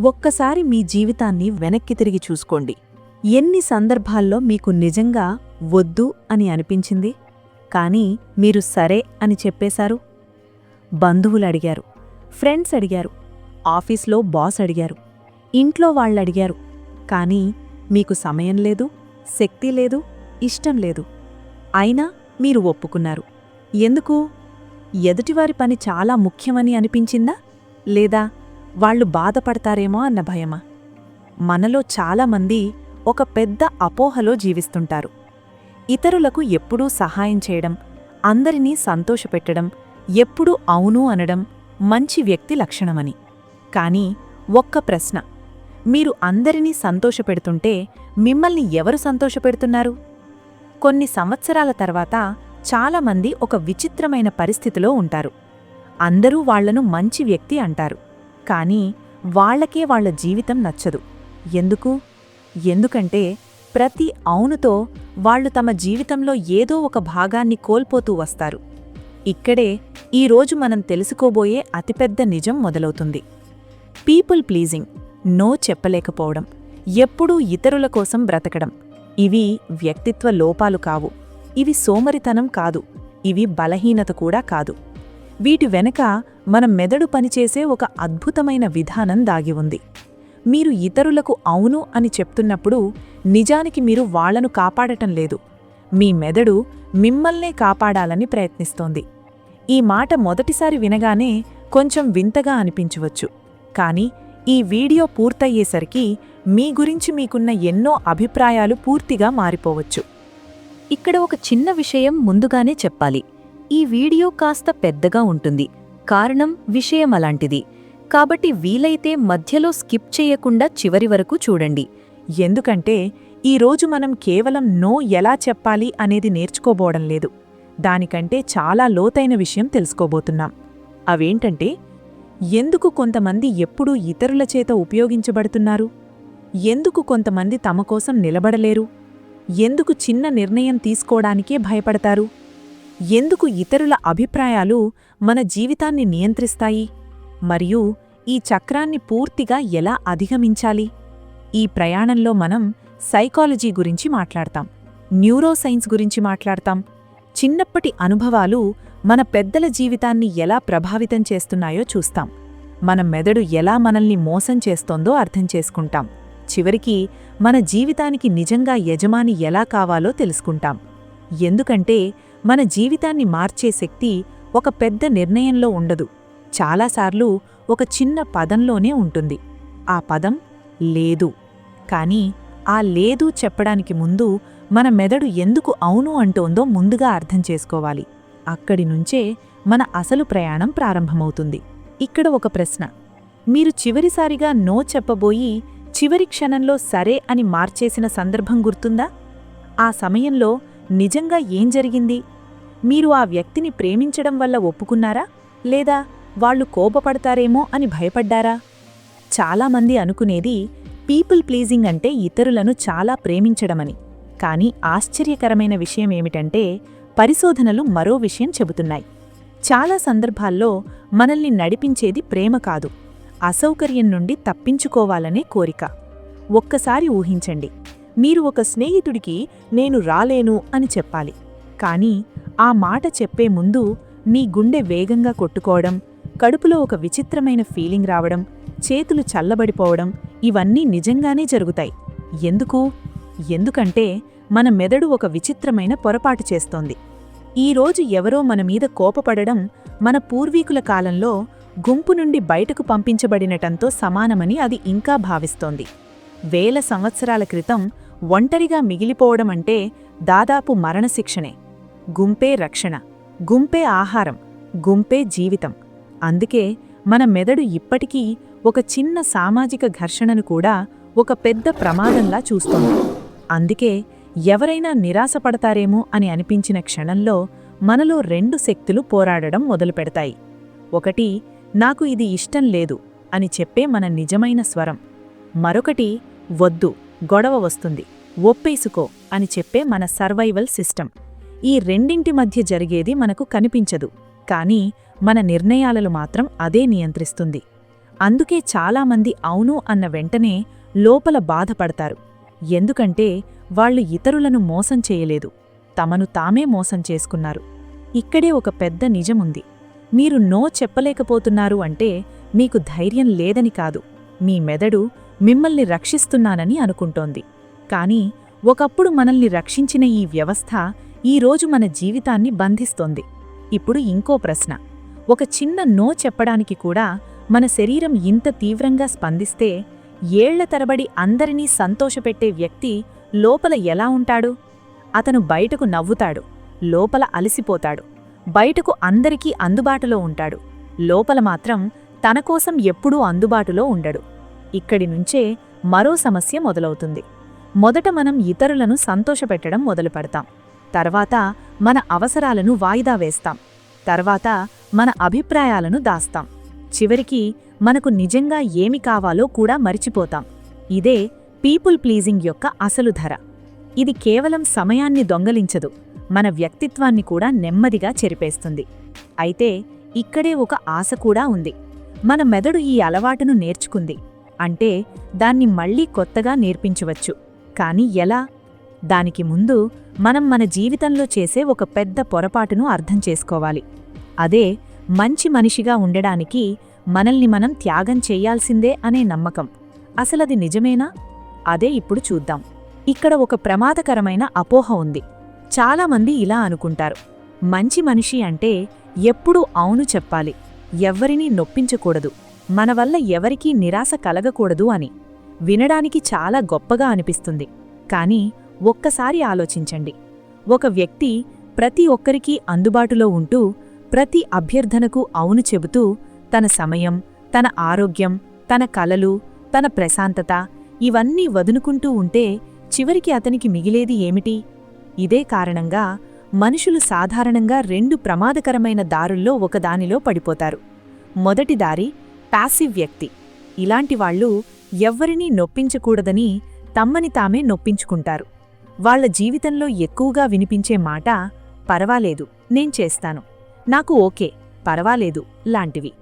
ఒక్కసారి మీ జీవితాన్ని వెనక్కి తిరిగి చూసుకోండి. ఎన్ని సందర్భాల్లో మీకు నిజంగా వద్దు అని అనిపించింది, కానీ మీరు సరే అని చెప్పేశారు? బంధువులడిగారు, ఫ్రెండ్స్ అడిగారు, ఆఫీస్లో బాస్ అడిగారు, ఇంట్లో వాళ్ళడిగారు, కానీ మీకు సమయం లేదు, శక్తి లేదు, ఇష్టం లేదు. అయినా మీరు ఒప్పుకున్నారు. ఎందుకు? ఎదుటివారి పని చాలా ముఖ్యమని అనిపించిందా, లేదా వాళ్ళు బాధపడతారేమో అన్న భయమా? మనలో చాలామంది ఒక పెద్ద అపోహలో జీవిస్తుంటారు. ఇతరులకు ఎప్పుడూ సహాయం చేయడం, అందరినీ సంతోషపెట్టడం, ఎప్పుడూ అవును అనడం మంచి వ్యక్తి లక్షణమని. కానీ ఒక్క ప్రశ్న, మీరు అందరినీ సంతోషపెడుతుంటే మిమ్మల్ని ఎవరు సంతోషపెడుతున్నారు? కొన్ని సంవత్సరాల తర్వాత చాలామంది ఒక విచిత్రమైన పరిస్థితిలో ఉంటారు. అందరూ వాళ్లను మంచి వ్యక్తి అంటారు, కానీ వాళ్లకే వాళ్ల జీవితం నచ్చదు. ఎందుకు? ఎందుకంటే ప్రతి అవునుతో వాళ్లు తమ జీవితంలో ఏదో ఒక భాగాన్ని కోల్పోతూ వస్తారు. ఇక్కడే ఈరోజు మనం తెలుసుకోబోయే అతిపెద్ద నిజం మొదలవుతుంది. పీపుల్ ప్లీజింగ్, నో చెప్పలేకపోవడం, ఎప్పుడూ ఇతరుల కోసం బ్రతకడం, ఇవి వ్యక్తిత్వ లోపాలు కావు. ఇవి సోమరితనం కాదు, ఇవి బలహీనత కూడా కాదు. వీటి వెనక మన మెదడు పనిచేసే ఒక అద్భుతమైన విధానం దాగి ఉంది. మీరు ఇతరులకు అవును అని చెప్తున్నప్పుడు నిజానికి మీరు వాళ్లను కాపాడటం లేదు, మీ మెదడు మిమ్మల్నే కాపాడాలని ప్రయత్నిస్తోంది. ఈ మాట మొదటిసారి వినగానే కొంచెం వింతగా అనిపించవచ్చు, కానీ ఈ వీడియో పూర్తయ్యేసరికి మీ గురించి మీకున్న ఎన్నో అభిప్రాయాలు పూర్తిగా మారిపోవచ్చు. ఇక్కడ ఒక చిన్న విషయం ముందుగానే చెప్పాలి. ఈ వీడియో కాస్త పెద్దగా ఉంటుంది, కారణం విషయం అలాంటిది. కాబట్టి వీలైతే మధ్యలో స్కిప్ చేయకుండా చివరి వరకు చూడండి. ఎందుకంటే ఈరోజు మనం కేవలం నో ఎలా చెప్పాలి అనేది నేర్చుకోబోవడం లేదు, దానికంటే చాలా లోతైన విషయం తెలుసుకోబోతున్నాం. అవేంటంటే, ఎందుకు కొంతమంది ఎప్పుడూ ఇతరుల చేత ఉపయోగించబడుతున్నారు? ఎందుకు కొంతమంది తమ కోసం నిలబడలేరు? ఎందుకు చిన్న నిర్ణయం తీసుకోవడానికే భయపడతారు? ఎందుకు ఇతరుల అభిప్రాయాలు మన జీవితాన్ని నియంత్రిస్తాయి? మరియు ఈ చక్రాన్ని పూర్తిగా ఎలా అధిగమించాలి? ఈ ప్రయాణంలో మనం సైకాలజీ గురించి మాట్లాడతాం, న్యూరోసైన్స్ గురించి మాట్లాడతాం, చిన్నప్పటి అనుభవాలు మన పెద్దల జీవితాన్ని ఎలా ప్రభావితం చేస్తున్నాయో చూస్తాం, మన మెదడు ఎలా మనల్ని మోసం చేస్తోందో అర్థం చేసుకుంటాం, చివరికి మన జీవితానికి నిజంగా యజమాని ఎలా కావాలో తెలుసుకుంటాం. ఎందుకంటే మన జీవితాన్ని మార్చే శక్తి ఒక పెద్ద నిర్ణయంలో ఉండదు, చాలాసార్లు ఒక చిన్న పదంలోనే ఉంటుంది. ఆ పదం లేదు. కానీ ఆ లేదు చెప్పడానికి ముందు మన మెదడు ఎందుకు అవును అంటోందో ముందుగా అర్థం చేసుకోవాలి. అక్కడి నుంచే మన అసలు ప్రయాణం ప్రారంభమవుతుంది. ఇక్కడ ఒక ప్రశ్న, మీరు చివరిసారిగా నో చెప్పబోయి చివరి క్షణంలో సరే అని మార్చేసిన సందర్భం గుర్తుందా? ఆ సమయంలో నిజంగా ఏం జరిగింది? మీరు ఆ వ్యక్తిని ప్రేమించడం వల్ల ఒప్పుకున్నారా, లేదా వాళ్లు కోపపడతారేమో అని భయపడ్డారా? చాలామంది అనుకునేది పీపుల్ ప్లీజింగ్ అంటే ఇతరులను చాలా ప్రేమించడమని. కానీ ఆశ్చర్యకరమైన విషయమేమిటంటే పరిశోధనలు మరో విషయం చెబుతున్నాయి. చాలా సందర్భాల్లో మనల్ని నడిపించేది ప్రేమ కాదు, అసౌకర్యం నుండి తప్పించుకోవాలనే కోరిక. ఒక్కసారి ఊహించండి, మీరు ఒక స్నేహితుడికి నేను రాలేను అని చెప్పాలి, కానీ ఆ మాట చెప్పే ముందు మీ గుండె వేగంగా కొట్టుకోవడం, కడుపులో ఒక విచిత్రమైన ఫీలింగ్ రావడం, చేతులు చల్లబడిపోవడం, ఇవన్నీ నిజంగానే జరుగుతాయి. ఎందుకంటే మన మెదడు ఒక విచిత్రమైన పొరపాటు చేస్తోంది. ఈరోజు ఎవరో మన మీద కోపపడడం మన పూర్వీకుల కాలంలో గుంపు నుండి బయటకు పంపించబడినటంతో సమానమని అది ఇంకా భావిస్తోంది. వేల సంవత్సరాల క్రితం ఒంటరిగా మిగిలిపోవడమంటే దాదాపు మరణశిక్షనే. గుంపే రక్షణ, గుంపే ఆహారం, గుంపే జీవితం. అందుకే మన మెదడు ఇప్పటికీ ఒక చిన్న సామాజిక ఘర్షణను కూడా ఒక పెద్ద ప్రమాదంలా చూస్తోంది. అందుకే ఎవరైనా నిరాశపడతారేమో అని అనిపించిన క్షణంలో మనలో రెండు శక్తులు పోరాడడం మొదలుపెడతాయి. ఒకటి, నాకు ఇది ఇష్టం లేదు అని చెప్పే మన నిజమైన స్వరం. మరొకటి, వద్దు, గొడవ వస్తుంది, ఒప్పేసుకో అని చెప్పే మన సర్వైవల్ సిస్టమ్. ఈ రెండింటి మధ్య జరిగేది మనకు కనిపించదు, కానీ మన నిర్ణయాలను మాత్రం అదే నియంత్రిస్తుంది. అందుకే చాలామంది అవును అన్న వెంటనే లోపల బాధపడతారు. ఎందుకంటే వాళ్ళు ఇతరులను మోసం చేయలేదు, తమను తామే మోసం చేసుకున్నారు. ఇక్కడే ఒక పెద్ద నిజముంది. మీరు నో చెప్పలేకపోతున్నారు అంటే మీకు ధైర్యం లేదని కాదు, మీ మెదడు మిమ్మల్ని రక్షిస్తున్నానని అనుకుంటోంది. కానీ ఒకప్పుడు మనల్ని రక్షించిన ఈ వ్యవస్థ ఈరోజు మన జీవితాన్ని బంధిస్తోంది. ఇప్పుడు ఇంకో ప్రశ్న. ఒక చిన్న నో చెప్పడానికి కూడా మన శరీరం ఇంత తీవ్రంగా స్పందిస్తే, ఏళ్ల తరబడి అందరినీ సంతోషపెట్టే వ్యక్తి లోపల ఎలా ఉంటాడు? అతను బయటకు నవ్వుతాడు, లోపల అలసిపోతాడు. బయటకు అందరికీ అందుబాటులో ఉంటాడు, లోపల మాత్రం తనకోసం ఎప్పుడూ అందుబాటులో ఉండడు. ఇక్కడి నుంచే మరో సమస్య మొదలవుతుంది. మొదట మనం ఇతరులను సంతోషపెట్టడం మొదలుపెడతాం. తర్వాత మన అవసరాలను వాయిదా వేస్తాం. తర్వాత మన అభిప్రాయాలను దాస్తాం. చివరికి మనకు నిజంగా ఏమి కావాలో కూడా మరిచిపోతాం. ఇదే పీపుల్ ప్లీజింగ్ యొక్క అసలు ధర. ఇది కేవలం సమయాన్ని దొంగలించదు, మన వ్యక్తిత్వాన్ని కూడా నెమ్మదిగా చెరిపేస్తుంది. అయితే ఇక్కడే ఒక ఆశ కూడా ఉంది. మన మెదడు ఈ అలవాటును నేర్చుకుంది అంటే దాన్ని మళ్లీ కొత్తగా నేర్పించవచ్చు. కానీ ఎలా? దానికి ముందు మనం మన జీవితంలో చేసే ఒక పెద్ద పొరపాటును అర్థం చేసుకోవాలి. అదే మంచి మనిషిగా ఉండడానికి మనల్ని మనం త్యాగం చెయ్యాల్సిందే అనే నమ్మకం. అసలది నిజమేనా? అదే ఇప్పుడు చూద్దాం. ఇక్కడ ఒక ప్రమాదకరమైన అపోహ ఉంది. చాలామంది ఇలా అనుకుంటారు, మంచి మనిషి అంటే ఎప్పుడూ అవును చెప్పాలి, ఎవ్వరినీ నొప్పించకూడదు, మన వల్ల ఎవరికీ నిరాశ కలగకూడదు అని. వినడానికి చాలా గొప్పగా అనిపిస్తుంది. కానీ ఒక్కసారి ఆలోచించండి. ఒక వ్యక్తి ప్రతి ఒక్కరికీ అందుబాటులో ఉంటూ, ప్రతి అభ్యర్థనకు అవును చెబుతూ, తన సమయం, తన ఆరోగ్యం, తన కలలు, తన ప్రశాంతత ఇవన్నీ వదులుకుంటూ ఉంటే చివరికి అతనికి మిగిలేది ఏమిటి? ఇదే కారణంగా మనుషులు సాధారణంగా రెండు ప్రమాదకరమైన దారుల్లో ఒకదానిలో పడిపోతారు. మొదటి దారి ప్యాసివ్ వ్యక్తి. ఇలాంటివాళ్లు ఎవ్వరినీ నొప్పించకూడదని తమ్మని తామే నొప్పించుకుంటారు. వాళ్ల జీవితంలో ఎక్కువగా వినిపించే మాట పర్వాలేదు, నేను చేస్తాను, నాకు ఓకే, పర్వాలేదు లాంటివి.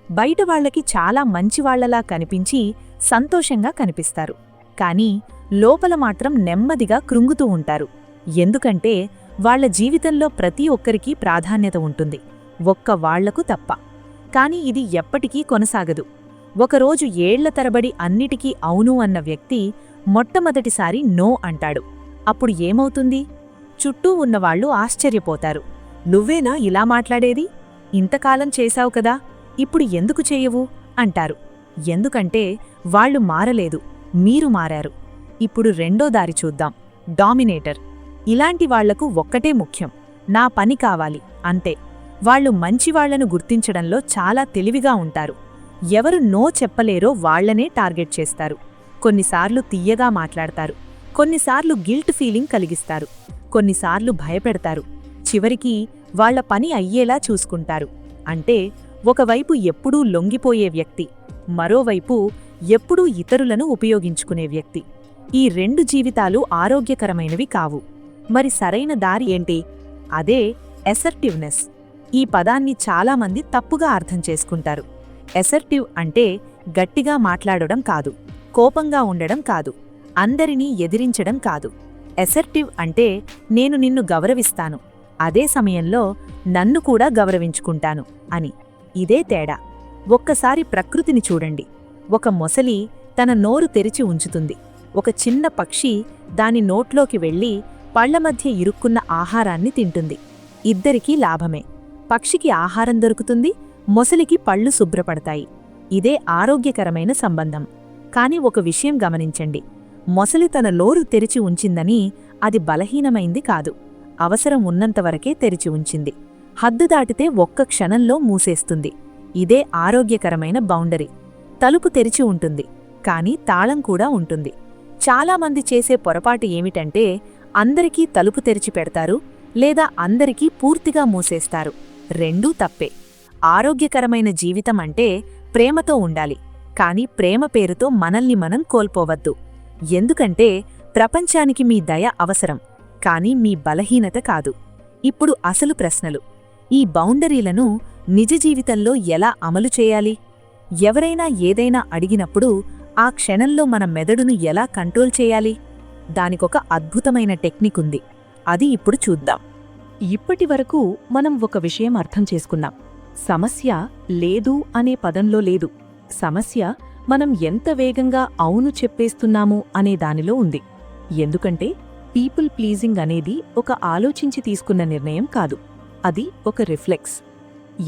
బయట వాళ్లకి చాలా మంచివాళ్లలా కనిపించి సంతోషంగా కనిపిస్తారు. కానీ లోపల మాత్రం నెమ్మదిగా కృంగుతూ ఉంటారు. ఎందుకంటే వాళ్ల జీవితంలో ప్రతి ఒక్కరికీ ప్రాధాన్యత ఉంటుంది, ఒక్క వాళ్లకు తప్ప. కాని ఇది ఎప్పటికీ కొనసాగదు. ఒకరోజు ఏళ్ల తరబడి అన్నిటికీ అవును అన్న వ్యక్తి మొట్టమొదటిసారి నో అంటాడు. అప్పుడు ఏమవుతుంది? చుట్టూ ఉన్నవాళ్లు ఆశ్చర్యపోతారు. నువ్వేనా ఇలా మాట్లాడేది? ఇంతకాలం చేశావు కదా, ఇప్పుడు ఎందుకు చేయవు అంటారు. ఎందుకంటే వాళ్లు మారలేదు, మీరు మారారు. ఇప్పుడు రెండో దారి చూద్దాం, డామినేటర్. ఇలాంటి వాళ్లకు ఒక్కటే ముఖ్యం, నా పని కావాలి అంతే. వాళ్లు మంచివాళ్లను గుర్తించడంలో చాలా తెలివిగా ఉంటారు. ఎవరు నో చెప్పలేరో వాళ్లనే టార్గెట్ చేస్తారు. కొన్నిసార్లు తియ్యగా మాట్లాడతారు, కొన్నిసార్లు గిల్ట్ ఫీలింగ్ కలిగిస్తారు, కొన్నిసార్లు భయపెడతారు. చివరికి వాళ్ల పని అయ్యేలా చూసుకుంటారు. అంటే ఒకవైపు ఎప్పుడూ లొంగిపోయే వ్యక్తి, మరోవైపు ఎప్పుడూ ఇతరులను ఉపయోగించుకునే వ్యక్తి. ఈ రెండు జీవితాలు ఆరోగ్యకరమైనవి కావు. మరి సరైన దారి ఏంటి? అదే ఎసర్టివ్నెస్. ఈ పదాన్ని చాలామంది తప్పుగా అర్థం చేసుకుంటారు. ఎసర్టివ్ అంటే గట్టిగా మాట్లాడడం కాదు, కోపంగా ఉండడం కాదు, అందరినీ ఎదిరించడం కాదు. ఎసర్టివ్ అంటే నేను నిన్ను గౌరవిస్తాను, అదే సమయంలో నన్ను కూడా గౌరవించుకుంటాను అని. ఇదే తేడా. ఒక్కసారి ప్రకృతిని చూడండి. ఒక మొసలి తన నోరు తెరిచి ఉంచుతుంది. ఒక చిన్న పక్షి దాని నోట్లోకి వెళ్ళి పళ్ల మధ్య ఇరుక్కున్న ఆహారాన్ని తింటుంది. ఇద్దరికీ లాభమే. పక్షికి ఆహారం దొరుకుతుంది, మొసలికి పళ్ళు శుభ్రపడతాయి. ఇదే ఆరోగ్యకరమైన సంబంధం. కాని ఒక విషయం గమనించండి, మొసలి తన నోరు తెరిచి ఉంచిందని అది బలహీనమైంది కాదు, అవసరం ఉన్నంతవరకే తెరిచి ఉంచింది. హద్దు దాటితే ఒక్క క్షణంలో మూసేస్తుంది. ఇదే ఆరోగ్యకరమైన బౌండరీ. తలుపు తెరిచి ఉంటుంది, కాని తాళం కూడా ఉంటుంది. చాలామంది చేసే పొరపాటు ఏమిటంటే అందరికీ తలుపు తెరిచి పెడతారు, లేదా అందరికీ పూర్తిగా మూసేస్తారు. రెండూ తప్పే. ఆరోగ్యకరమైన జీవితం అంటే ప్రేమతో ఉండాలి, కాని ప్రేమ పేరుతో మనల్ని మనం కోల్పోవద్దు. ఎందుకంటే ప్రపంచానికి మీ దయ అవసరం, కాని మీ బలహీనత కాదు. ఇప్పుడు అసలు ప్రశ్నలు. ఈ బౌండరీలను నిజ జీవితంలో ఎలా అమలు చేయాలి? ఎవరైనా ఏదైనా అడిగినప్పుడు ఆ క్షణంలో మన మెదడును ఎలా కంట్రోల్ చేయాలి? దానికొక అద్భుతమైన టెక్నిక్ ఉంది. అది ఇప్పుడు చూద్దాం. ఇప్పటివరకు మనం ఒక విషయం అర్థం చేసుకున్నాం. సమస్య లేదు అనే పదంలో లేదు. సమస్య మనం ఎంత వేగంగా అవును చెప్పేస్తున్నాము అనే దానిలో ఉంది. ఎందుకంటే పీపుల్ ప్లీజింగ్ అనేది ఒక ఆలోచించి తీసుకున్న నిర్ణయం కాదు. అది ఒక రిఫ్లెక్స్.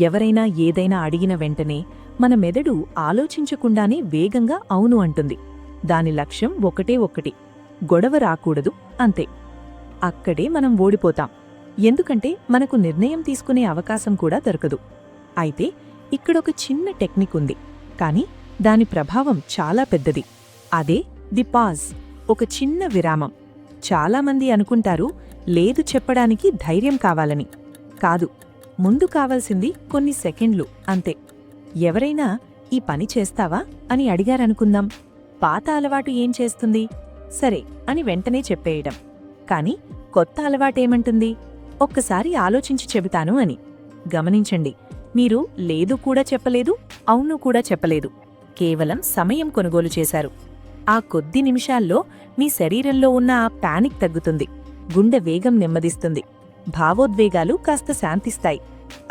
ఎవరైనా ఏదైనా అడిగిన వెంటనే మన మెదడు ఆలోచించకుండానే వేగంగా అవును అంటుంది. దాని లక్ష్యం ఒకటి, గొడవ రాకూడదు, అంతే. అక్కడే మనం ఓడిపోతాం. ఎందుకంటే మనకు నిర్ణయం తీసుకునే అవకాశం కూడా దొరకదు. అయితే ఇక్కడొక చిన్న టెక్నిక్ ఉంది, కాని దాని ప్రభావం చాలా పెద్దది. అదే ది పాజ్, ఒక చిన్న విరామం. చాలామంది అనుకుంటారు లేదు చెప్పడానికి ధైర్యం కావాలని. కాదు, ముందు కావాల్సింది కొన్ని సెకండ్లు, అంతే. ఎవరైనా ఈ పని చేస్తావా అని అడిగారనుకుందాం. పాత అలవాటు ఏం చేస్తుంది? సరే అని వెంటనే చెప్పేయడం. కాని కొత్త అలవాటేమంటుంది? ఒక్కసారి ఆలోచించి చెబుతాను అని. గమనించండి, మీరు లేదు కూడా చెప్పలేదు, అవును కూడా చెప్పలేదు. కేవలం సమయం కొనుగోలు చేశారు. ఆ కొద్ది నిమిషాల్లో మీ శరీరంలో ఉన్న ఆ పానిక్ తగ్గుతుంది, గుండె వేగం నెమ్మదిస్తుంది, భావోద్వేగాలు కాస్త శాంతిస్తాయి.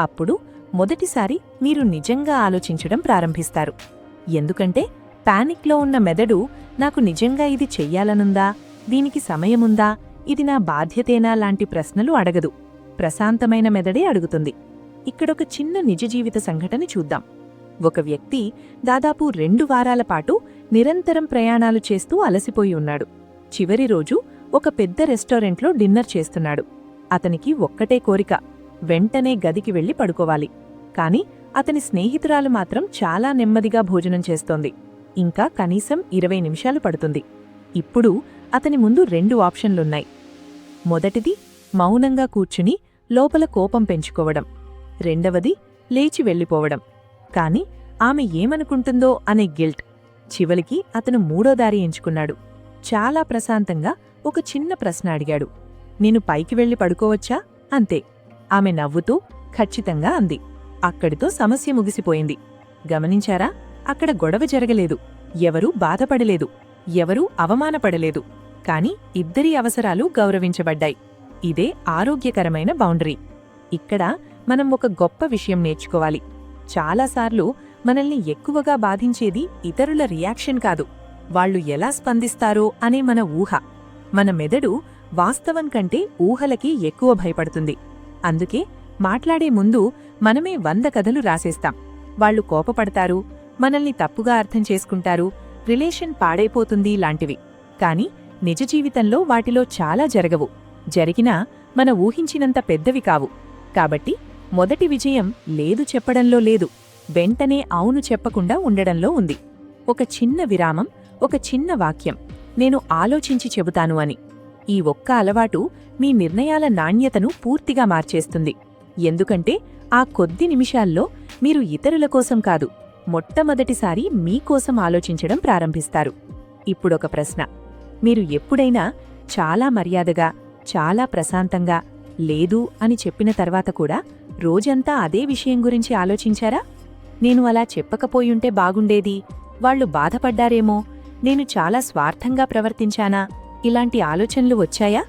అప్పుడు మొదటిసారి మీరు నిజంగా ఆలోచించడం ప్రారంభిస్తారు. ఎందుకంటే పానిక్లో ఉన్న మెదడు నాకు నిజంగా ఇది చెయ్యాలనుందా, దీనికి సమయముందా, ఇది నా బాధ్యతేనా లాంటి ప్రశ్నలు అడగదు. ప్రశాంతమైన మెదడే అడుగుతుంది. ఇక్కడొక చిన్న నిజజీవిత సంఘటన చూద్దాం. ఒక వ్యక్తి దాదాపు 2 వారాల పాటు నిరంతరం ప్రయాణాలు చేస్తూ అలసిపోయి ఉన్నాడు. చివరి రోజు ఒక పెద్ద రెస్టారెంట్లో డిన్నర్ చేస్తున్నాడు. అతనికి ఒక్కటే కోరిక, వెంటనే గదికి వెళ్లి పడుకోవాలి. కాని అతని స్నేహితురాలు మాత్రం చాలా నెమ్మదిగా భోజనం చేస్తోంది. ఇంకా కనీసం 20 నిమిషాలు పడుతుంది. ఇప్పుడు అతని ముందు 2 ఆప్షన్లున్నాయి. మొదటిది మౌనంగా కూర్చుని లోపల కోపం పెంచుకోవడం. రెండవది లేచి వెళ్ళిపోవడం. కాని ఆమె ఏమనుకుంటుందో అనే గిల్ట్. చివరికి అతను మూడో దారి ఎంచుకున్నాడు. చాలా ప్రశాంతంగా ఒక చిన్న ప్రశ్న అడిగాడు, నేను పైకి వెళ్లి పడుకోవచ్చా? అంతే. ఆమె నవ్వుతూ ఖచ్చితంగా అంది. అక్కడితో సమస్య ముగిసిపోయింది. గమనించారా? అక్కడ గొడవ జరగలేదు, ఎవరూ బాధపడలేదు, ఎవరూ అవమానపడలేదు. కాని ఇద్దరి అవసరాలు గౌరవించబడ్డాయి. ఇదే ఆరోగ్యకరమైన బౌండరీ. ఇక్కడ మనం ఒక గొప్ప విషయం నేర్చుకోవాలి. చాలాసార్లు మనల్ని ఎక్కువగా బాధించేది ఇతరుల రియాక్షన్ కాదు, వాళ్లు ఎలా స్పందిస్తారో అనే మన ఊహ. మన మెదడు వాస్తవం కంటే ఊహలకి ఎక్కువ భయపడుతుంది. అందుకే మాట్లాడే ముందు మనమే 100 కథలు రాసేస్తాం. వాళ్లు కోపపడతారు, మనల్ని తప్పుగా అర్థం చేసుకుంటారు, రిలేషన్ పాడైపోతుంది లాంటివి. కాని నిజ జీవితంలో వాటిలో చాలా జరగవు. జరిగినా మన ఊహించినంత పెద్దవి కావు. కాబట్టి మొదటి విజయం లేదు చెప్పడంలో లేదు, వెంటనే అవును చెప్పకుండా ఉండడంలో ఉంది. ఒక చిన్న విరామం, ఒక చిన్న వాక్యం, నేను ఆలోచించి చెబుతాను అని. ఈ ఒక్క అలవాటు మీ నిర్ణయాల నాణ్యతను పూర్తిగా మార్చేస్తుంది. ఎందుకంటే ఆ కొద్ది నిమిషాల్లో మీరు ఇతరుల కోసం కాదు, మొట్టమొదటిసారి మీకోసం ఆలోచించడం ప్రారంభిస్తారు. ఇప్పుడొక ప్రశ్న, మీరు ఎప్పుడైనా చాలా మర్యాదగా, చాలా ప్రశాంతంగా లేదు అని చెప్పిన తర్వాత కూడా రోజంతా అదే విషయం గురించి ఆలోచించారా? నేను అలా చెప్పకపోయుంటే బాగుండేది, వాళ్లు బాధపడ్డారేమో, నేను చాలా స్వార్థంగా ప్రవర్తించానా, ఇలాంటి ఆలోచనలు వచ్చాయా?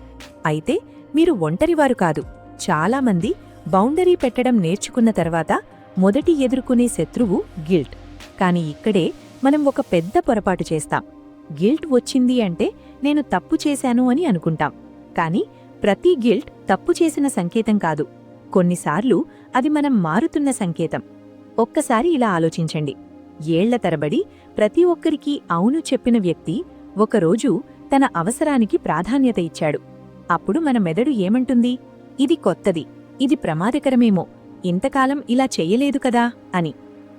అయితే మీరు ఒంటరివారు కాదు. చాలామంది బౌండరీ పెట్టడం నేర్చుకున్న తర్వాత మొదటి ఎదుర్కొనే శత్రువు గిల్ట్. కాని ఇక్కడే మనం ఒక పెద్ద పొరపాటు చేస్తాం. గిల్ట్ వచ్చింది అంటే నేను తప్పు చేశాను అని అనుకుంటాం. కాని ప్రతి గిల్ట్ తప్పు చేసిన సంకేతం కాదు. కొన్నిసార్లు అది మనం మారుతున్న సంకేతం. ఒక్కసారి ఇలా ఆలోచించండి. ఏళ్ల తరబడి ప్రతి ఒక్కరికీ అవును చెప్పిన వ్యక్తి ఒకరోజు తన అవసరానికి ప్రాధాన్యత ఇచ్చాడు. అప్పుడు మన మెదడు ఏమంటుంది? ఇది కొత్తది, ఇది ప్రమాదకరమేమో, ఇంతకాలం ఇలా చెయ్యలేదు కదా అని.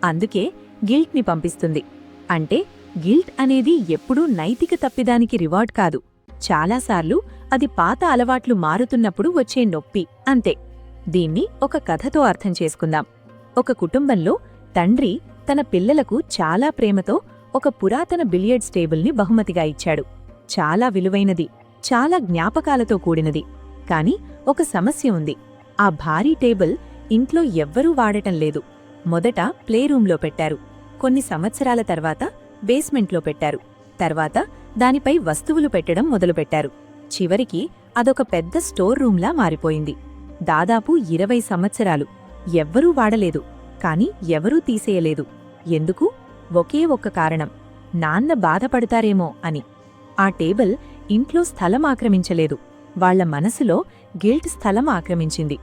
అందుకే గిల్ట్ని పంపిస్తుంది. అంటే గిల్ట్ అనేది ఎప్పుడూ నైతిక తప్పిదానికి రివార్డ్ కాదు. చాలాసార్లు అది పాత అలవాట్లు మారుతున్నప్పుడు వచ్చే నొప్పి, అంతే. దీన్ని ఒక కథతో అర్థం చేసుకుందాం. ఒక కుటుంబంలో తండ్రి తన పిల్లలకు చాలా ప్రేమతో ఒక పురాతన బిలియర్డ్స్ టేబుల్ని బహుమతిగా ఇచ్చాడు. చాలా విలువైనది, చాలా జ్ఞాపకాలతో కూడినది. కాని ఒక సమస్య ఉంది. ఆ భారీ టేబుల్ ఇంట్లో ఎవ్వరూ వాడటం లేదు. మొదట ప్లేరూంలో పెట్టారు. కొన్ని సంవత్సరాల తర్వాత బేస్మెంట్లో పెట్టారు. తర్వాత దానిపై వస్తువులు పెట్టడం మొదలుపెట్టారు. చివరికి అదొక పెద్ద స్టోర్ రూంలా మారిపోయింది. దాదాపు 20 సంవత్సరాలు ఎవ్వరూ వాడలేదు, కాని ఎవరూ తీసేయలేదు. ఎందుకు? ఒకే ఒక్క కారణం, నాన్న బాధపడతారేమో అని. ఆ టేబుల్ ఇంట్లో స్థలం ఆక్రమించలేదు, వాళ్ల మనసులో గిల్ట్ స్థలం ఆక్రమించింది.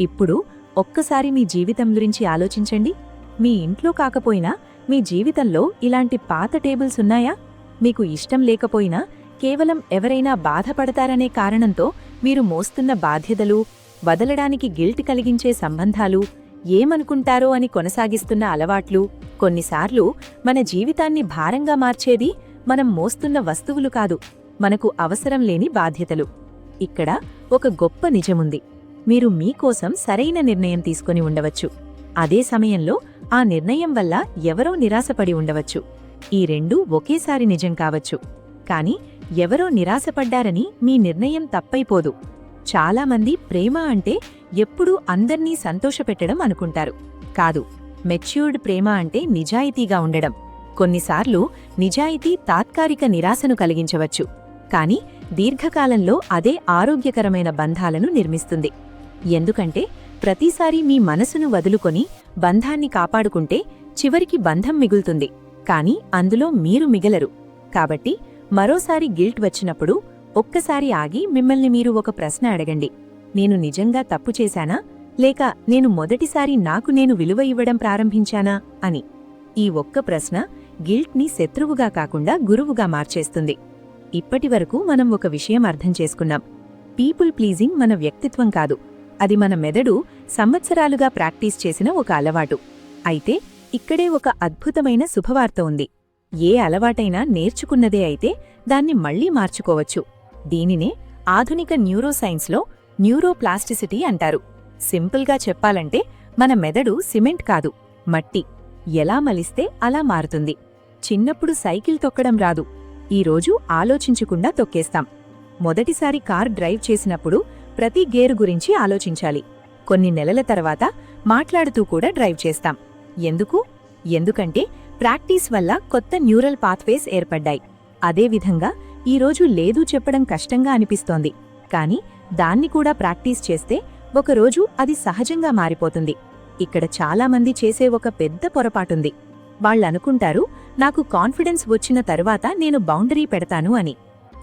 ఇప్పుడు ఒక్కసారి మీ జీవితం గురించి ఆలోచించండి. మీ ఇంట్లో కాకపోయినా మీ జీవితంలో ఇలాంటి పాత టేబుల్స్ ఉన్నాయా? మీకు ఇష్టం లేకపోయినా కేవలం ఎవరైనా బాధపడతారనే కారణంతో మీరు మోస్తున్న బాధ్యతలు, వదలడానికి గిల్ట్ కలిగించే సంబంధాలు, ఏమనుకుంటారో అని కొనసాగిస్తున్న అలవాట్లు. కొన్నిసార్లు మన జీవితాన్ని భారంగా మార్చేది మనం మోస్తున్న వస్తువులు కాదు, మనకు అవసరం లేని బాధ్యతలు. ఇక్కడ ఒక గొప్ప నిజముంది. మీరు మీకోసం సరైన నిర్ణయం తీసుకొని ఉండవచ్చు. అదే సమయంలో ఆ నిర్ణయం వల్ల ఎవరో నిరాశపడి ఉండవచ్చు. ఈ రెండూ ఒకేసారి నిజం కావచ్చు. కాని ఎవరో నిరాశపడ్డారని మీ నిర్ణయం తప్పైపోదు. చాలామంది ప్రేమ అంటే ఎప్పుడూ అందర్నీ సంతోషపెట్టడం అనుకుంటారు. కాదు, మెచ్యూర్డ్ ప్రేమ అంటే నిజాయితీగా ఉండడం. కొన్నిసార్లు నిజాయితీ తాత్కాలిక నిరాశను కలిగించవచ్చు, కాని దీర్ఘకాలంలో అదే ఆరోగ్యకరమైన బంధాలను నిర్మిస్తుంది. ఎందుకంటే ప్రతిసారీ మీ మనసును వదులుకొని బంధాన్ని కాపాడుకుంటే చివరికి బంధం మిగులుతుంది, కాని అందులో మీరు మిగలరు. కాబట్టి మరోసారి గిల్ట్ వచ్చినప్పుడు ఒక్కసారి ఆగి మిమ్మల్ని మీరు ఒక ప్రశ్న అడగండి. నేను నిజంగా తప్పు చేశానా, లేక నేను మొదటిసారి నాకు నేను విలువ ఇవ్వడం ప్రారంభించానా అని. ఈ ఒక్క ప్రశ్న గిల్ట్ని శత్రువుగా కాకుండా గురువుగా మార్చేస్తుంది. ఇప్పటివరకు మనం ఒక విషయం అర్థం చేసుకున్నాం. పీపుల్ ప్లీజింగ్ మన వ్యక్తిత్వం కాదు, అది మన మెదడు సంవత్సరాలుగా ప్రాక్టీస్ చేసిన ఒక అలవాటు. అయితే ఇక్కడే ఒక అద్భుతమైన శుభవార్త ఉంది. ఏ అలవాటైనా నేర్చుకున్నదే అయితే దాన్ని మళ్లీ మార్చుకోవచ్చు. దీనినే ఆధునిక న్యూరోసైన్స్లో న్యూరోప్లాస్టిసిటీ అంటారు. సింపుల్గా చెప్పాలంటే మన మెదడు సిమెంట్ కాదు, మట్టి. ఎలా మలిస్తే అలా మారుతుంది. చిన్నప్పుడు సైకిల్ తొక్కడం రాదు, ఈరోజు ఆలోచించకుండా తొక్కేస్తాం. మొదటిసారి కార్ డ్రైవ్ చేసినప్పుడు ప్రతి గేరు గురించి ఆలోచించాలి. కొన్ని నెలల తర్వాత మాట్లాడుతూ కూడా డ్రైవ్ చేస్తాం. ఎందుకు? ఎందుకంటే ప్రాక్టీస్ వల్ల కొత్త న్యూరల్ పాత్వేస్ ఏర్పడ్డాయి. అదేవిధంగా ఈరోజు లేదు చెప్పడం కష్టంగా అనిపిస్తోంది, కాని దాన్ని కూడా ప్రాక్టీస్ చేస్తే ఒకరోజు అది సహజంగా మారిపోతుంది. ఇక్కడ చాలామంది చేసే ఒక పెద్ద పొరపాటుంది. వాళ్ళనుకుంటారు, నాకు కాన్ఫిడెన్స్ వచ్చిన తరువాత నేను బౌండరీ పెడతాను అని.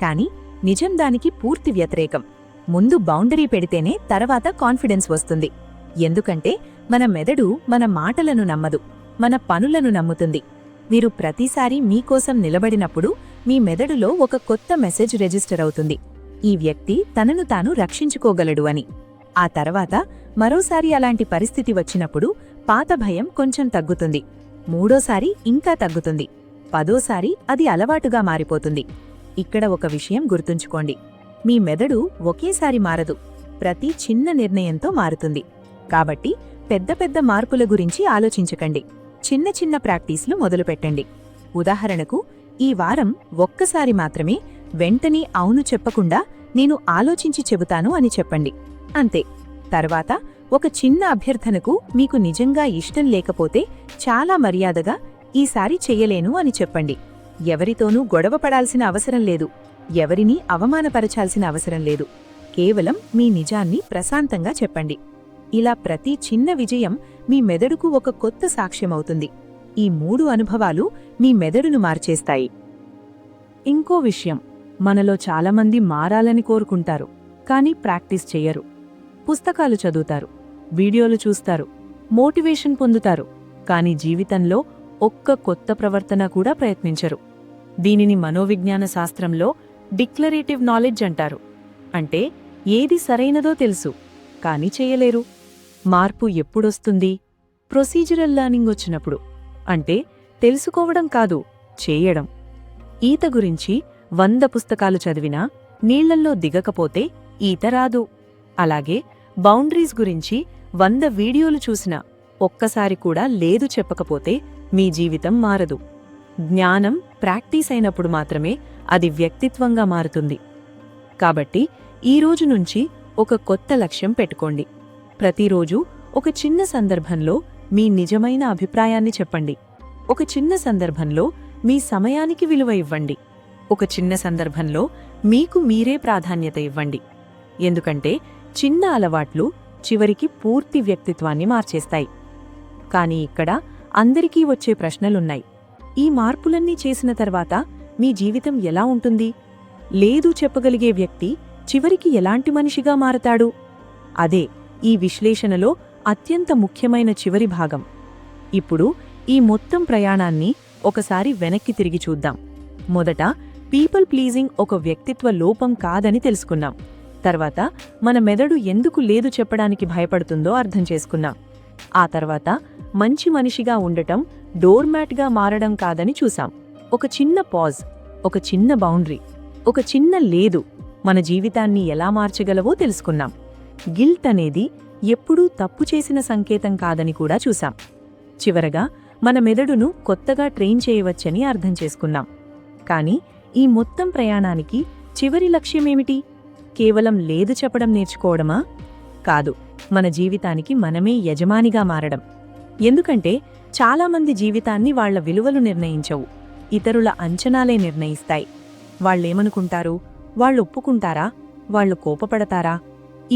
కాని నిజం దానికి పూర్తి వ్యతిరేకం. ముందు బౌండరీ పెడితేనే తర్వాత కాన్ఫిడెన్స్ వస్తుంది. ఎందుకంటే మన మెదడు మన మాటలను నమ్మదు, మన పనులను నమ్ముతుంది. మీరు ప్రతిసారీ మీకోసం నిలబడినప్పుడు మీ మెదడులో ఒక కొత్త మెసేజ్ రిజిస్టర్ అవుతుంది, ఈ వ్యక్తి తనను తాను రక్షించుకోగలడు అని. ఆ తర్వాత మరోసారి అలాంటి పరిస్థితి వచ్చినప్పుడు పాత భయం కొంచెం తగ్గుతుంది, మూడోసారి ఇంకా తగ్గుతుంది, పదోసారి అది అలవాటుగా మారిపోతుంది. ఇక్కడ ఒక విషయం గుర్తుంచుకోండి, మీ మెదడు ఒకేసారి మారదు, ప్రతి చిన్న నిర్ణయంతో మారుతుంది. కాబట్టి పెద్ద పెద్ద మార్పుల గురించి ఆలోచించకండి, చిన్న చిన్న ప్రాక్టీస్లు మొదలుపెట్టండి. ఉదాహరణకు, ఈ వారం ఒక్కసారి మాత్రమే వెంటనే అవును చెప్పకుండా నేను ఆలోచించి చెబుతాను అని చెప్పండి, అంతే. తర్వాత ఒక చిన్న అభ్యర్థనకు మీకు నిజంగా ఇష్టం లేకపోతే చాలా మర్యాదగా ఈసారి చెయ్యలేను అని చెప్పండి. ఎవరితోనూ గొడవపడాల్సిన అవసరం లేదు, ఎవరినీ అవమానపరచాల్సిన అవసరం లేదు. కేవలం మీ నిజాన్ని ప్రశాంతంగా చెప్పండి. ఇలా ప్రతి చిన్న విజయం మీ మెదడుకు ఒక కొత్త సాక్ష్యమవుతుంది. ఈ 3 అనుభవాలు మీ మెదడును మార్చేస్తాయి. ఇంకో విషయం, మనలో చాలామంది మారాలని కోరుకుంటారు, కానీ ప్రాక్టీస్ చెయ్యరు. పుస్తకాలు చదువుతారు, వీడియోలు చూస్తారు, మోటివేషన్ పొందుతారు, కానీ జీవితంలో ఒక్క కొత్త ప్రవర్తన కూడా ప్రయత్నించరు. దీనిని మనోవిజ్ఞాన శాస్త్రంలో డిక్లరేటివ్ నాలెడ్జ్ అంటారు. అంటే ఏది సరైనదో తెలుసు, కానీ చెయ్యలేరు. మార్పు ఎప్పుడొస్తుంది? ప్రొసీజరల్ లెర్నింగ్ వచ్చినప్పుడు. అంటే తెలుసుకోవడం కాదు, చేయడం. ఈత గురించి 100 పుస్తకాలు చదివినా నీళ్లల్లో దిగకపోతే ఈత రాదు. అలాగే బౌండరీస్ గురించి 100 వీడియోలు చూసినా ఒక్కసారి కూడా లేదు చెప్పకపోతే మీ జీవితం మారదు. జ్ఞానం ప్రాక్టీస్ అయినప్పుడు మాత్రమే అది వ్యక్తిత్వంగా మారుతుంది. కాబట్టి ఈరోజు నుంచి ఒక కొత్త లక్ష్యం పెట్టుకోండి. ప్రతిరోజు ఒక చిన్న సందర్భంలో మీ నిజమైన అభిప్రాయాన్ని చెప్పండి. ఒక చిన్న సందర్భంలో మీ సమయానికి విలువ ఇవ్వండి. ఒక చిన్న సందర్భంలో మీకు మీరే ప్రాధాన్యత ఇవ్వండి. ఎందుకంటే చిన్న అలవాట్లు చివరికి పూర్తి వ్యక్తిత్వాన్ని మార్చేస్తాయి. కానీ ఇక్కడ అందరికీ వచ్చే ప్రశ్నలున్నాయి. ఈ మార్పులన్నీ చేసిన తర్వాత మీ జీవితం ఎలా ఉంటుంది? లేదు చెప్పగలిగే వ్యక్తి చివరికి ఎలాంటి మనిషిగా మారతాడు? అదే ఈ విశ్లేషణలో అత్యంత ముఖ్యమైన చివరి భాగం. ఇప్పుడు ఈ మొత్తం ప్రయాణాన్ని ఒకసారి వెనక్కి తిరిగి చూద్దాం. మొదట పీపుల్ ప్లీజింగ్ ఒక వ్యక్తిత్వ లోపం కాదని తెలుసుకున్నాం. తర్వాత మన మెదడు ఎందుకు లేదు చెప్పడానికి భయపడుతుందో అర్థం చేసుకున్నాం. ఆ తర్వాత మంచి మనిషిగా ఉండటం డోర్మ్యాట్గా మారడం కాదని చూసాం. ఒక చిన్న పాజ్, ఒక చిన్న బౌండరీ, ఒక చిన్న లేదు మన జీవితాన్ని ఎలా మార్చగలవో తెలుసుకున్నాం. గిల్ట్ అనేది ఎప్పుడూ తప్పు చేసిన సంకేతం కాదని కూడా చూసాం. చివరగా మన మెదడును కొత్తగా ట్రైన్ చేయవచ్చని అర్థం చేసుకున్నాం. కానీ ఈ మొత్తం ప్రయాణానికి చివరి లక్ష్యమేమిటి? కేవలం లేదు చెప్పడం నేర్చుకోవడమా? కాదు, మన జీవితానికి మనమే యజమానిగా మారడం. ఎందుకంటే చాలామంది జీవితాన్ని వాళ్ల విలువలు నిర్ణయించవు, ఇతరుల అంచనాలే నిర్ణయిస్తాయి. వాళ్ళేమనుకుంటారు? వాళ్ళు ఒప్పుకుంటారా? వాళ్ళు కోపపడతారా?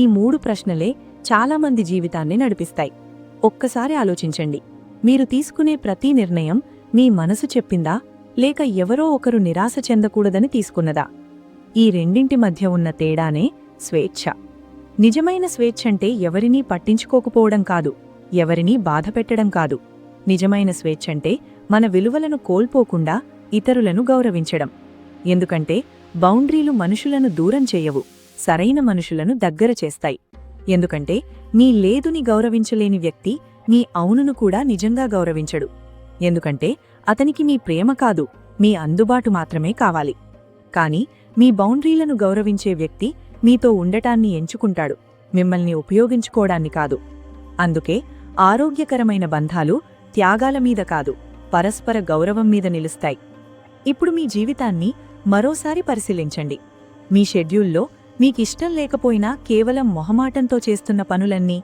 ఈ 3 ప్రశ్నలే చాలామంది జీవితాన్ని నడిపిస్తాయి. ఒక్కసారి ఆలోచించండి. మీరు తీసుకునే ప్రతి నిర్ణయం మీ మనసు చెప్పిందా, లేక ఎవరో ఒకరు నిరాశ చెందకూడదని తీసుకున్నదా? ఈ రెండింటి మధ్య ఉన్న తేడానే స్వేచ్ఛ. నిజమైన స్వేచ్ఛంటే ఎవరినీ పట్టించుకోకపోవడం కాదు, ఎవరినీ బాధపెట్టడం కాదు. నిజమైన స్వేచ్ఛంటే మన విలువలను కోల్పోకుండా ఇతరులను గౌరవించడం. ఎందుకంటే బౌండరీలు మనుషులను దూరం చేయవు, సరైన మనుషులను దగ్గర చేస్తాయి. ఎందుకంటే మీ లేదుని గౌరవించలేని వ్యక్తి మీ అవునును కూడా నిజంగా గౌరవించడు. ఎందుకంటే అతనికి మీ ప్రేమ కాదు, మీ అందుబాటు మాత్రమే కావాలి. కాని మీ బౌండరీలను గౌరవించే వ్యక్తి మీతో ఉండటాన్ని ఎంచుకుంటాడు, మిమ్మల్ని ఉపయోగించుకోవడాన్ని కాదు. అందుకే ఆరోగ్యకరమైన బంధాలు త్యాగాల మీద కాదు, పరస్పర గౌరవం మీద నిలుస్తాయి. ఇప్పుడు మీ జీవితాన్ని మరోసారి పరిశీలించండి. మీ షెడ్యూల్లో మీకిష్టం లేకపోయినా కేవలం మొహమాటంతో చేస్తున్న పనులన్నీ,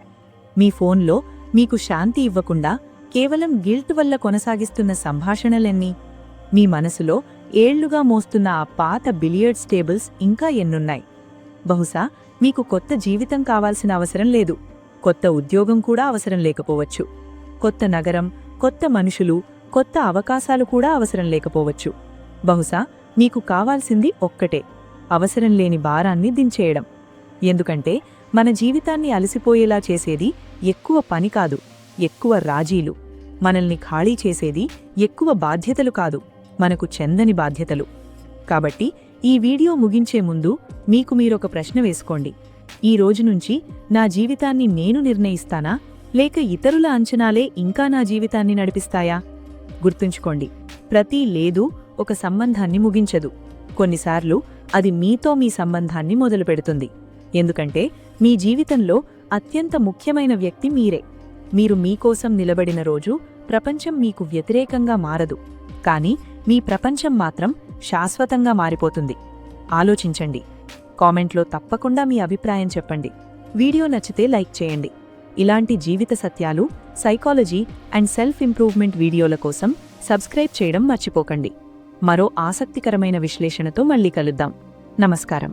మీ ఫోన్లో మీకు శాంతి ఇవ్వకుండా కేవలం గిల్ట్ వల్ల కొనసాగిస్తున్న సంభాషణలన్నీ, మీ మనసులో ఏళ్లుగా మోస్తున్న ఆ పాత బిలియర్డ్స్ టేబుల్స్ ఇంకా ఎన్నున్నాయి. బహుశా మీకు కొత్త జీవితం కావాల్సిన అవసరం లేదు, కొత్త ఉద్యోగం కూడా అవసరం లేకపోవచ్చు, కొత్త నగరం, కొత్త మనుషులు, కొత్త అవకాశాలు కూడా అవసరం లేకపోవచ్చు. బహుశా మీకు కావాల్సింది ఒక్కటే, అవసరం లేని భారాన్ని దించేయడం. ఎందుకంటే మన జీవితాన్ని అలసిపోయేలా చేసేది ఎక్కువ పని కాదు, ఎక్కువ రాజీలు. మనల్ని ఖాళీ చేసేది ఎక్కువ బాధ్యతలు కాదు, మనకు చెందని బాధ్యతలు. కాబట్టి ఈ వీడియో ముగించే ముందు మీకు మీరొక ప్రశ్న వేసుకోండి. ఈ రోజు నుంచి నా జీవితాన్ని నేను నిర్ణయిస్తానా, లేక ఇతరుల అంచనాలే ఇంకా నా జీవితాన్ని నడిపిస్తాయా? గుర్తుంచుకోండి, ప్రతి లేదు ఒక సంబంధాన్ని ముగించదు. కొన్నిసార్లు అది మీతో మీ సంబంధాన్ని మొదలుపెడుతుంది. ఎందుకంటే మీ జీవితంలో అత్యంత ముఖ్యమైన వ్యక్తి మీరే. మీరు మీకోసం నిలబడిన రోజు ప్రపంచం మీకు వ్యతిరేకంగా మారదు, కానీ మీ ప్రపంచం మాత్రం శాశ్వతంగా మారిపోతుంది. ఆలోచించండి. కామెంట్లో తప్పకుండా మీ అభిప్రాయం చెప్పండి. వీడియో నచ్చితే లైక్ చేయండి. ఇలాంటి జీవిత సత్యాలు, సైకాలజీ అండ్ సెల్ఫ్ ఇంప్రూవ్మెంట్ వీడియోల కోసం సబ్స్క్రైబ్ చేయడం మర్చిపోకండి. మరో ఆసక్తికరమైన విశ్లేషణతో మళ్ళీ కలుద్దాం. నమస్కారం.